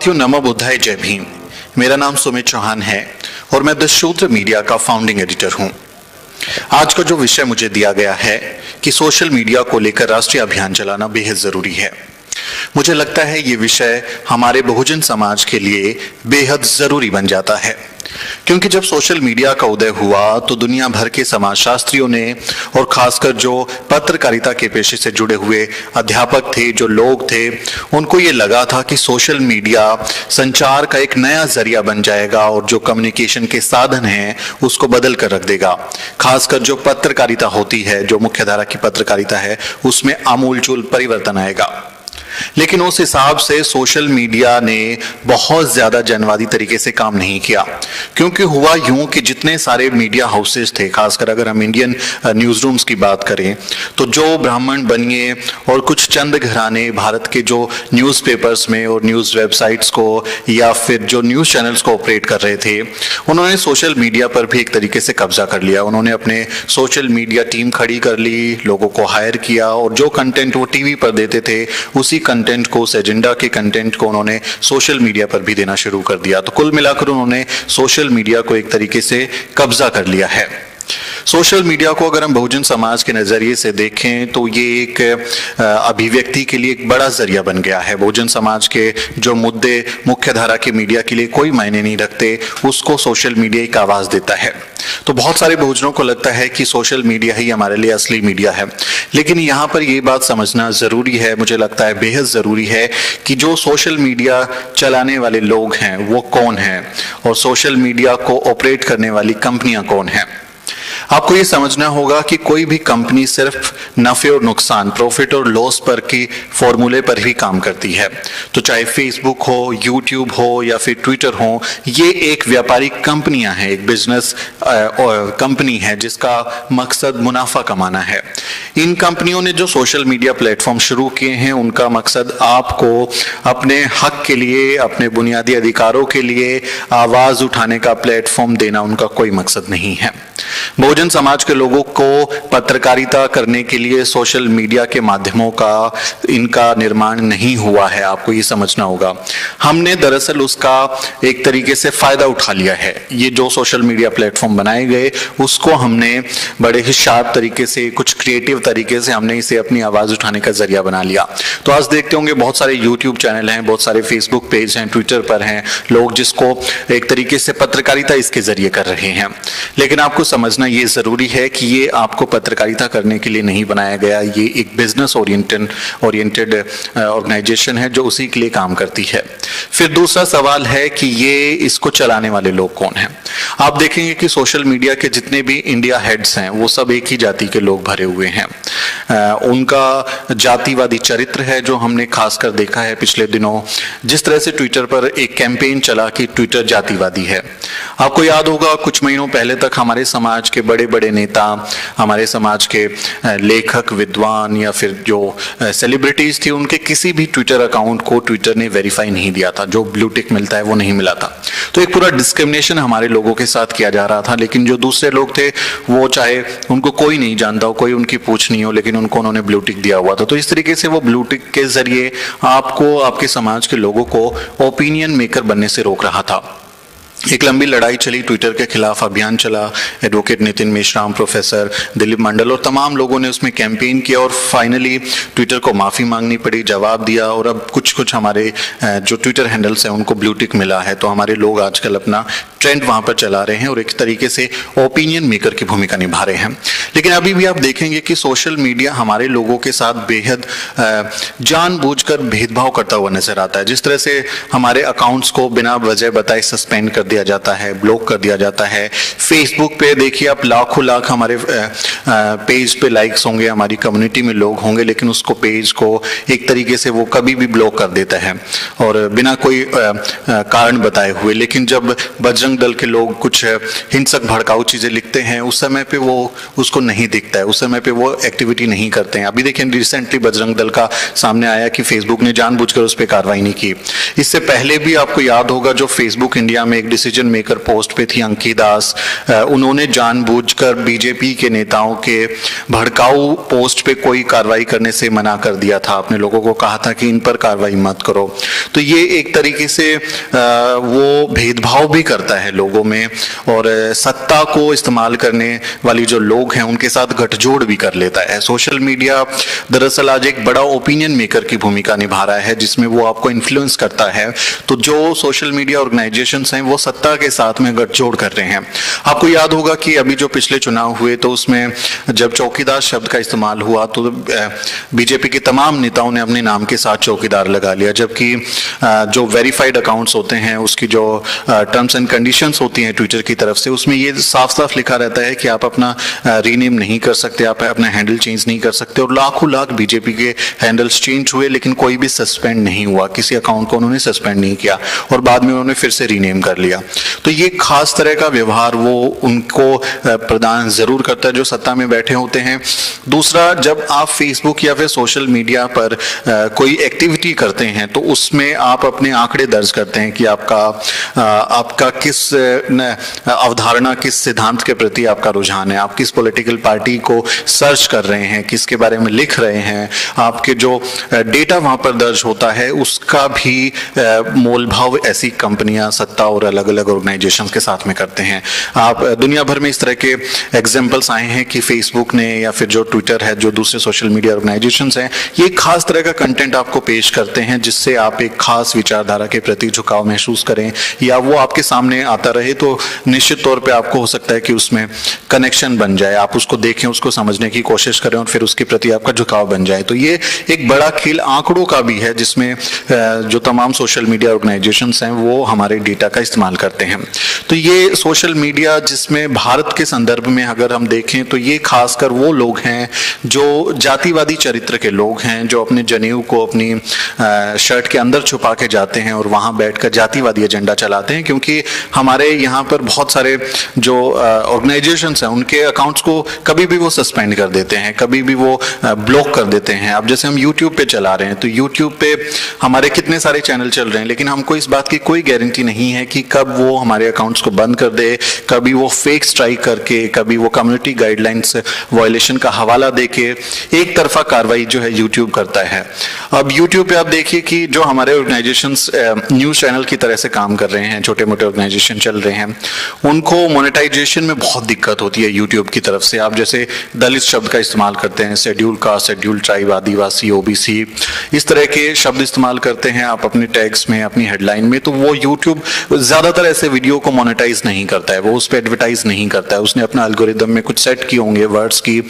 साथियों, नमो बुद्धाय, जय भीम। मेरा नाम सुमित चौहान है और मैं द शूद्र मीडिया का फाउंडिंग एडिटर हूं। आज का जो विषय मुझे दिया गया है कि सोशल मीडिया को लेकर राष्ट्रीय अभियान चलाना बेहद जरूरी है। मुझे लगता है ये विषय हमारे बहुजन समाज के लिए बेहद जरूरी बन जाता है, क्योंकि जब सोशल मीडिया का उदय हुआ तो दुनिया भर के समाजशास्त्रियों ने और खासकर जो पत्रकारिता के पेशे से जुड़े हुए अध्यापक थे, जो लोग थे, उनको ये लगा था कि सोशल मीडिया संचार का एक नया जरिया बन जाएगा और जो कम्युनिकेशन के साधन हैं उसको बदल कर रख देगा। खासकर जो पत्रकारिता होती है, जो मुख्यधारा की पत्रकारिता है, उसमें आमूलचूल परिवर्तन आएगा। लेकिन उस हिसाब से सोशल मीडिया ने बहुत ज्यादा जनवादी तरीके से काम नहीं किया, क्योंकि हुआ यूं कि जितने सारे मीडिया हाउसेस थे, खासकर अगर हम इंडियन न्यूज रूम्स की बात करें, तो जो ब्राह्मण बनिए और कुछ चंद घराने भारत के जो न्यूज़पेपर्स में और न्यूज़ वेबसाइट्स को या फिर जो न्यूज़ चैनल्स को ऑपरेट कर रहे थे, उन्होंने सोशल मीडिया पर भी एक तरीके से कब्जा कर लिया। उन्होंने अपने सोशल मीडिया टीम खड़ी कर ली, लोगों को हायर किया और जो कंटेंट वो टीवी पर देते थे उसी कंटेंट को, उस एजेंडा के कंटेंट को उन्होंने सोशल मीडिया पर भी देना शुरू कर दिया। तो कुल मिलाकर उन्होंने सोशल मीडिया को एक तरीके से कब्जा कर लिया है। सोशल मीडिया को अगर हम बहुजन समाज के नजरिए से देखें तो ये एक अभिव्यक्ति के लिए एक बड़ा जरिया बन गया है। बहुजन समाज के जो मुद्दे मुख्यधारा के मीडिया के लिए कोई मायने नहीं रखते, उसको सोशल मीडिया एक आवाज देता है। तो बहुत सारे बहुजनों को लगता है कि सोशल मीडिया ही हमारे लिए असली मीडिया है, लेकिन यहाँ पर ये बात समझना जरूरी है, मुझे लगता है बेहद जरूरी है कि जो सोशल मीडिया चलाने वाले लोग हैं वो कौन हैं और सोशल मीडिया को ऑपरेट करने वाली कंपनियां कौन हैं। आपको ये समझना होगा कि कोई भी कंपनी सिर्फ नफे और नुकसान, प्रॉफिट और लॉस पर की फॉर्मूले पर ही काम करती है। तो चाहे फेसबुक हो, यूट्यूब हो या फिर ट्विटर हो, ये एक व्यापारिक कंपनियां हैं, एक बिजनेस कंपनी है जिसका मकसद मुनाफा कमाना है। इन कंपनियों ने जो सोशल मीडिया प्लेटफॉर्म शुरू किए हैं, उनका मकसद आपको अपने हक के लिए, अपने बुनियादी अधिकारों के लिए आवाज उठाने का प्लेटफॉर्म देना उनका कोई मकसद नहीं है। बहुजन समाज के लोगों को पत्रकारिता करने के लिए सोशल मीडिया के माध्यमों का इनका निर्माण नहीं हुआ है, आपको ये समझना होगा। हमने दरअसल उसका एक तरीके से फायदा उठा लिया है। ये जो सोशल मीडिया प्लेटफॉर्म बनाए गए उसको हमने बड़े ही शार्प तरीके से, कुछ क्रिएटिव तरीके से हमने इसे अपनी आवाज उठाने का जरिया बना लिया। तो आज देखते होंगे बहुत सारे यूट्यूब चैनल हैं, बहुत सारे फेसबुक पेज हैं, ट्विटर पर हैं लोग जिसको एक तरीके से पत्रकारिता इसके जरिए कर रहे हैं। लेकिन आपको समझना ये जरूरी है कि ये आपको पत्रकारिता करने के लिए नहीं बनाया गया, ये एक बिजनेस ओरिएंटेड ऑर्गेनाइजेशन है जो उसी के लिए काम करती है। फिर दूसरा सवाल है कि ये इसको चलाने वाले लोग कौन हैं। आप देखेंगे कि सोशल मीडिया के जितने भी इंडिया हेड्स हैं वो सब एक ही जाति के लोग भरे हुए हैं। उनका जातिवादी चरित्र है जो हमने खासकर देखा है पिछले दिनों। जिस तरह से ट्विटर पर एक कैंपेन चला कि ट्विटर जातिवादी है, आपको याद होगा कुछ महीनों पहले तक हमारे समाज के बड़े बड़े नेता, हमारे समाज के लेखक, विद्वान या फिर जो सेलिब्रिटीज थी, उनके किसी भी ट्विटर अकाउंट को ट्विटर ने वेरीफाई नहीं दिया था। जो ब्लू टिक मिलता है वो नहीं मिला था। तो एक पूरा डिस्क्रिमिनेशन हमारे लोगों के साथ किया जा रहा था। लेकिन जो दूसरे लोग थे वो चाहे उनको कोई नहीं जानता हो, कोई उनकी पूछ नहीं हो, लेकिन उनको उन्होंने ब्लू टिक दिया हुआ था। तो इस तरीके से वो ब्लू टिक के जरिए आपको, आपके समाज के लोगों को ओपिनियन मेकर बनने से रोक रहा था। एक लंबी लड़ाई चली, ट्विटर के खिलाफ अभियान चला। एडवोकेट नितिन मेश्राम, प्रोफेसर दिलीप मंडल और तमाम लोगों ने उसमें कैंपेन किया और फाइनली ट्विटर को माफी मांगनी पड़ी, जवाब दिया और अब कुछ हमारे जो ट्विटर हैंडल्स हैं उनको ब्लू टिक मिला है। तो हमारे लोग आजकल अपना ट्रेंड वहां पर चला रहे हैं और एक तरीके से ओपिनियन मेकर की भूमिका निभा रहे हैं। लेकिन अभी भी आप देखेंगे कि सोशल मीडिया हमारे लोगों के साथ बेहद जानबूझकर भेदभाव करता हुआ नजर आता है। जिस तरह से हमारे अकाउंट्स को बिना वजह बताए सस्पेंड कर दिया जाता है, ब्लॉक कर दिया जाता है। फेसबुक पे देखिए आप, लाखों लाख हमारे पेज पे लाइक्स होंगे, हमारी कम्युनिटी में लोग होंगे, लेकिन उसको पेज को एक तरीके से वो कभी भी ब्लॉक कर देता है और बिना कोई कारण बताए हुए। लेकिन जब बजरंग दल के लोग कुछ हिंसक भड़काऊ चीजें लिखते हैं उस समय पे वो उसको नहीं दिखता है, उस समय पे वो एक्टिविटी नहीं करते हैं। अभी देखिए रिसेंटली बजरंग दल का सामने आया कि फेसबुक ने जानबूझकर उस पर कार्रवाई नहीं की। इससे पहले भी आपको याद होगा जो फेसबुक इंडिया में एक डिसीजन मेकर पोस्ट पे थी अंकी दास, उन्होंने जानबूझकर बीजेपी के नेताओं के भड़काऊ पोस्ट पे कोई कार्रवाई करने से मना कर दिया था, अपने लोगों को कहा था कि इन पर कार्रवाई मत करो। तो ये एक तरीके से वो भेदभाव भी करता है लोगों में, और सत्ता को इस्तेमाल करने वाली जो लोग हैं उनके साथ गठजोड़ भी कर लेता है। सोशल मीडिया दरअसल आज एक बड़ा ओपिनियन मेकर की भूमिका निभा रहा है, जिसमें वो आपको इन्फ्लुएंस करता है। तो जो सोशल मीडिया ऑर्गेनाइजेशंस हैं वो सत्ता के साथ में गठजोड़ कर रहे हैं। आपको याद होगा कि अभी जो पिछले चुनाव हुए तो उसमें जब चौकीदार शब्द का इस्तेमाल हुआ तो बीजेपी के तमाम नेताओं ने अपने नाम के साथ चौकीदार लगा लिया, जबकि जो वेरीफाइड अकाउंट्स होते हैं उसकी जो टर्म्स एंड कंडीशंस होती हैं ट्विटर की तरफ से, उसमें ये साफ साफ लिखा रहता है कि आप अपना रीनेम नहीं कर सकते, आप अपना हैंडल चेंज नहीं कर सकते। और लाखों लाख बीजेपी के हैंडल्स चेंज हुए लेकिन कोई भी सस्पेंड नहीं हुआ, किसी अकाउंट को उन्होंने सस्पेंड नहीं किया और बाद में उन्होंने फिर से रीनेम कर लिया। तो ये खास तरह का व्यवहार वो उनको प्रदान जरूर करता है जो सत्ता में बैठे होते हैं। दूसरा, जब आप फेसबुक या फिर सोशल मीडिया पर कोई एक्टिविटी करते हैं तो उसमें आप अपने आंकड़े दर्ज करते हैं कि आपका किस अवधारणा, किस सिद्धांत के प्रति आपका रुझान है, आप किस पॉलिटिकल पार्टी को सर्च कर रहे हैं, किसके बारे में लिख रहे हैं। आपके जो डेटा वहां पर दर्ज होता है उसका भी मोल भाव ऐसी कंपनियां, सत्ता और अलग अलग ऑर्गेनाइजेशंस के साथ में करते हैं। आप दुनिया भर में इस तरह के एग्जांपल्स आए हैं कि फेसबुक ने या फिर जो ट्विटर है, जो दूसरे सोशल मीडिया ऑर्गेनाइजेशंस हैं, ये खास तरह का कंटेंट आपको पेश करते हैं जिससे आप एक खास विचारधारा के प्रति झुकाव महसूस करें या वो आपके सामने आता रहे। तो निश्चित तौर पे आपको हो सकता है कि उसमें कनेक्शन बन जाए, आप उसको देखें, उसको समझने की कोशिश करें और फिर उसके प्रति आपका झुकाव बन जाए। तो ये एक बड़ा खेल आंकड़ों का भी है जिसमें जो तमाम सोशल मीडिया ऑर्गेनाइजेशंस हैं वो हमारे डेटा का इस्तेमाल करते हैं। तो ये सोशल मीडिया जिसमें भारत के संदर्भ में अगर हम देखें तो ये खासकर वो लोग हैं जो जातिवादी चरित्र के लोग हैं, जो अपने जनेऊ को अपनी शर्ट के अंदर छुपा के जाते हैं और वहां बैठकर जातिवादी एजेंडा चलाते हैं। क्योंकि हमारे यहाँ पर बहुत सारे जो ऑर्गेनाइजेशंस हैं उनके अकाउंट्स को कभी भी वो सस्पेंड कर देते हैं, कभी भी वो ब्लॉक कर देते हैं। अब जैसे हम यूट्यूब पे चला रहे हैं तो यूट्यूब पे हमारे कितने सारे चैनल चल रहे हैं, लेकिन हमको इस बात की कोई गारंटी नहीं है कि कब वो हमारे अकाउंट्स को बंद कर दे, कभी वो फेक स्ट्राइक करके, कभी वो कम्युनिटी गाइडलाइंस वायलेशन का हवाला देके एक तरफा कार्रवाई जो है यूट्यूब करता है। अब यूट्यूब पे आप देखिए कि जो हमारे ऑर्गेनाइजेशंस न्यूज चैनल की तरह से काम कर रहे हैं, छोटे मोटे ऑर्गेनाइजेशन चल रहे हैं, उनको मोनेटाइजेशन में बहुत दिक्कत होती है यूट्यूब की तरफ से। आप जैसे दलित शब्द का इस्तेमाल करते हैं, शेड्यूल कास्ट, शेड्यूल ट्राइब, आदिवासी, ओबीसी, इस तरह के शब्द इस्तेमाल करते हैं आप अपने टैग्स में, अपनी हेडलाइन में, तो वो यूट्यूब ज्यादातर ऐसे वीडियो को मोनेटाइज नहीं करता है, वो उस पर एडवर्टाइज नहीं करता है। उसने अपना एल्गोरिदम में कुछ सेट किए होंगे वर्ड्स की,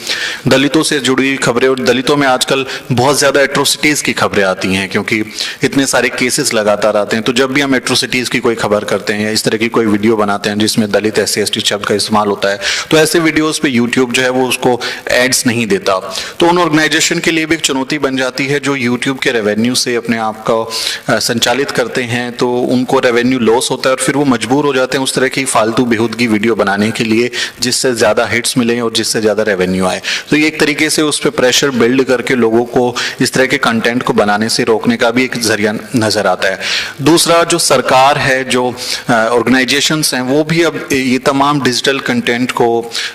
दलितों से जुड़ी खबरें, और दलितों में आजकल बहुत ज्यादा एट्रोसिटीज की खबरें आती हैं क्योंकि इतने सारे केसेस लगातार आते हैं। तो जब भी हम एट्रोसिटीज की कोई खबर करते हैं या इस तरह की कोई वीडियो बनाते हैं जिसमें दलित, SC/ST शब्द का इस्तेमाल होता है, तो ऐसे वीडियोस पे यूट्यूब जो है वो उसको एड्स नहीं देता। तो उन ऑर्गेनाइजेशन के लिए भी एक चुनौती बन जाती है जो यूट्यूब के रेवेन्यू से अपने आप को संचालित करते हैं, तो उनको रेवेन्यू लॉस होता है और फिर वो मजबूर हो जाते हैं उस तरह की फालतू बेहूदगी वीडियो बनाने के लिए जिससे ज्यादा हिट्स मिले और जिससे ज्यादा रेवेन्यू आए। तो ये एक तरीके से उस पर प्रेशर बिल्ड करके लोगों को इस तरह के कंटेंट को बनाने से रोकने का भी एक जरिया नजर आता है। दूसरा, जो सरकार है, जो ऑर्गेनाइजेशंस हैं, वो भी अब ये तमाम डिजिटल कंटेंट को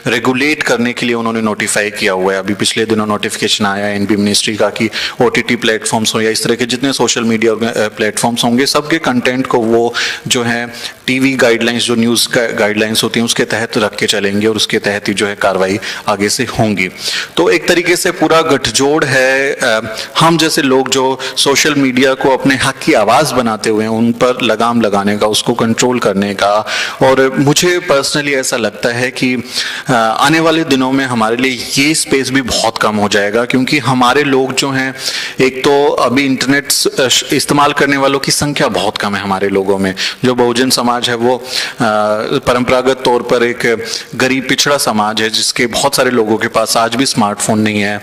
रेगुलेट करने के लिए उन्होंने नोटिफाई किया हुआ है। अभी पिछले दिनों नोटिफिकेशन आया है एनबी मिनिस्ट्री का कि OTT प्लेटफॉर्म्स हो या इस तरह के जितने सोशल मीडिया प्लेटफॉर्म्स होंगे, सबके कंटेंट को वो जो है टीवी गाइडलाइंस, जो न्यूज गाइडलाइंस होती हैं उसके तहत रख के चलेंगे और उसके तहत ही जो है कार्रवाई आगे से होंगी। तो एक तरीके से पूरा गठजोड़ है हम जैसे लोग जो सोशल मीडिया को अपने हक की आवाज बनाते हुए उन पर लगाम लगाने का, उसको कंट्रोल करने का। और मुझे पर्सनली ऐसा लगता है कि आने वाले दिनों में हमारे लिए ये स्पेस भी बहुत कम हो जाएगा क्योंकि हमारे लोग जो हैं, एक तो अभी इंटरनेट इस्तेमाल करने वालों की संख्या बहुत कम है हमारे लोगों में। जो बहुजन समाज है वो परंपरागत तौर पर एक गरीब पिछड़ा समाज है जिसके बहुत सारे लोगों के पास आज भी स्मार्टफोन नहीं है,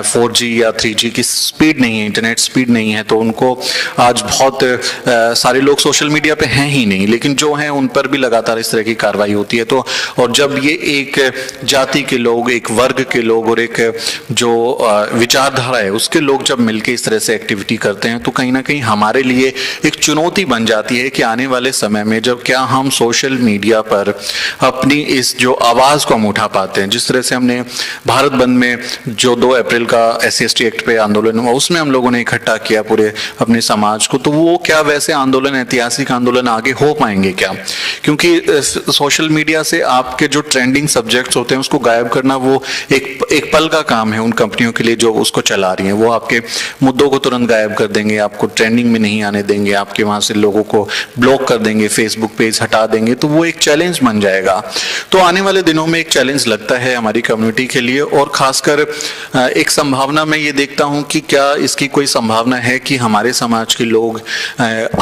4G या 3G की स्पीड नहीं है, इंटरनेट स्पीड नहीं है। तो उनको आज बहुत सारे लोग सोशल मीडिया पे हैं ही नहीं, लेकिन जो हैं उन पर भी लगातार इस तरह की कार्रवाई होती है। तो और जब ये एक जाति के लोग, एक वर्ग के लोग और एक जो विचारधारा है उसके लोग जब मिलकर इस तरह से एक्टिविटी करते हैं तो कहीं ना कहीं हमारे लिए एक चुनौती बन जाती है कि आने वाले समय समय में जब क्या हम सोशल मीडिया पर अपनी इस जो आवाज़ को हम उठा पाते हैं। जिस तरह से हमने भारत बंद में जो 2 अप्रैल का SC/ST एक्ट पे आंदोलन हुआ, उसमें हम लोगों ने इकट्ठा किया पूरे अपने समाज को, तो वो क्या वैसे आंदोलन, ऐतिहासिक आंदोलन आगे हो पाएंगे क्या? क्योंकि सोशल मीडिया से आपके जो ट्रेंडिंग सब्जेक्ट्स होते हैं उसको गायब करना वो एक पल का काम है उन कंपनियों के लिए जो उसको चला रही हैं। वो आपके मुद्दों को तुरंत गायब कर देंगे, आपको ट्रेंडिंग में नहीं आने देंगे, आपके वहां से लोगों को ब्लॉक कर देंगे, फेसबुक पेज हटा देंगे, तो वो एक चैलेंज बन जाएगा। तो आने वाले दिनों में एक चैलेंज लगता है हमारी कम्युनिटी के लिए, और खासकर एक संभावना मैं ये देखता हूं कि क्या इसकी कोई संभावना है कि हमारे समाज के लोग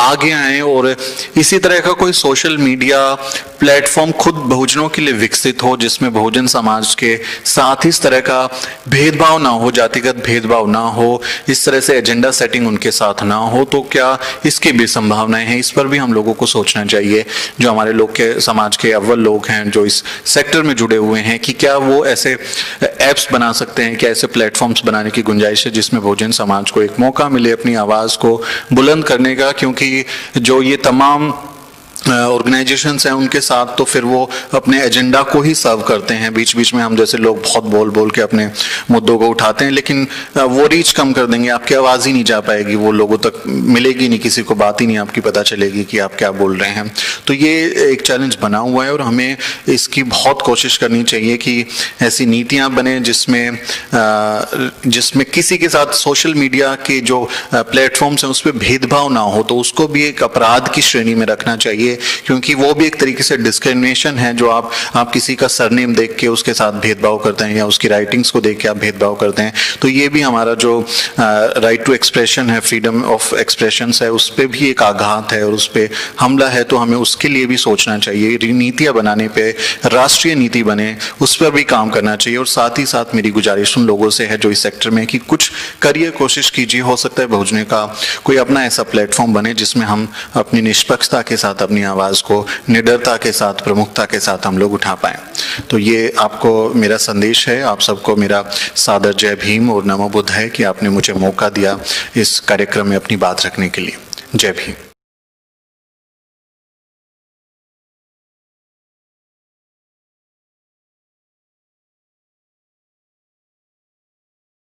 आगे आए और इसी तरह का कोई सोशल मीडिया प्लेटफॉर्म खुद बहुजनों के लिए विकसित हो, जिसमें बहुजन समाज के साथ इस तरह का भेदभाव ना हो, जातिगत भेदभाव ना हो, इस तरह से एजेंडा सेटिंग उनके साथ ना हो। तो क्या इसकी भी संभावनाएं हैं? इस पर भी हम लोगों को सोचना चाहिए, जो हमारे लोग के समाज के अव्वल लोग हैं जो इस सेक्टर में जुड़े हुए हैं, कि क्या वो ऐसे एप्स बना सकते हैं, क्या ऐसे प्लेटफॉर्म्स बनाने की गुंजाइश है जिसमें बहुजन समाज को एक मौका मिले अपनी आवाज को बुलंद करने का। क्योंकि जो ये तमाम ऑर्गेनाइजेशंस हैं उनके साथ तो फिर वो अपने एजेंडा को ही सर्व करते हैं। बीच बीच में हम जैसे लोग बहुत बोल बोल के अपने मुद्दों को उठाते हैं, लेकिन वो रीच कम कर देंगे, आपकी आवाज़ ही नहीं जा पाएगी, वो लोगों तक मिलेगी नहीं, किसी को बात ही नहीं आपकी पता चलेगी कि आप क्या बोल रहे हैं। तो ये एक चैलेंज बना हुआ है और हमें इसकी बहुत कोशिश करनी चाहिए कि ऐसी नीतियाँ बने जिसमें किसी के साथ सोशल मीडिया के जो प्लेटफॉर्म्स हैं उस पर भेदभाव ना हो, तो उसको भी एक अपराध की श्रेणी में रखना चाहिए, क्योंकि वो भी एक तरीके से डिस्क्रिमिनेशन है। जो आप किसी का सरनेम देख के उसके साथ भेदभाव करते हैं या उसकी राइटिंग्स को देख के आप भेदभाव करते हैं, तो ये भी हमारा जो राइट टू एक्सप्रेशन है, फ्रीडम ऑफ एक्सप्रेशन है, उस पर भी एक आघात है और उस पर हमला है। तो हमें उसके लिए भी सोचना चाहिए, नीतियां बनाने पे, राष्ट्रीय नीति बने, उस पर भी काम करना चाहिए। और साथ ही साथ मेरी गुजारिश उन लोगों से है जो इस सेक्टर में कि कुछ करिए, कोशिश कीजिए, हो सकता है बहुजन का कोई अपना ऐसा प्लेटफॉर्म बने जिसमें हम अपनी निष्पक्षता के साथ अपनी आवाज को निडरता के साथ, प्रमुखता के साथ हम लोग उठा पाएं। तो ये आपको मेरा संदेश है, आप सबको मेरा सादर जय भीम और नमो बुद्ध है कि आपने मुझे मौका दिया इस कार्यक्रम में अपनी बात रखने के लिए। जय भीम।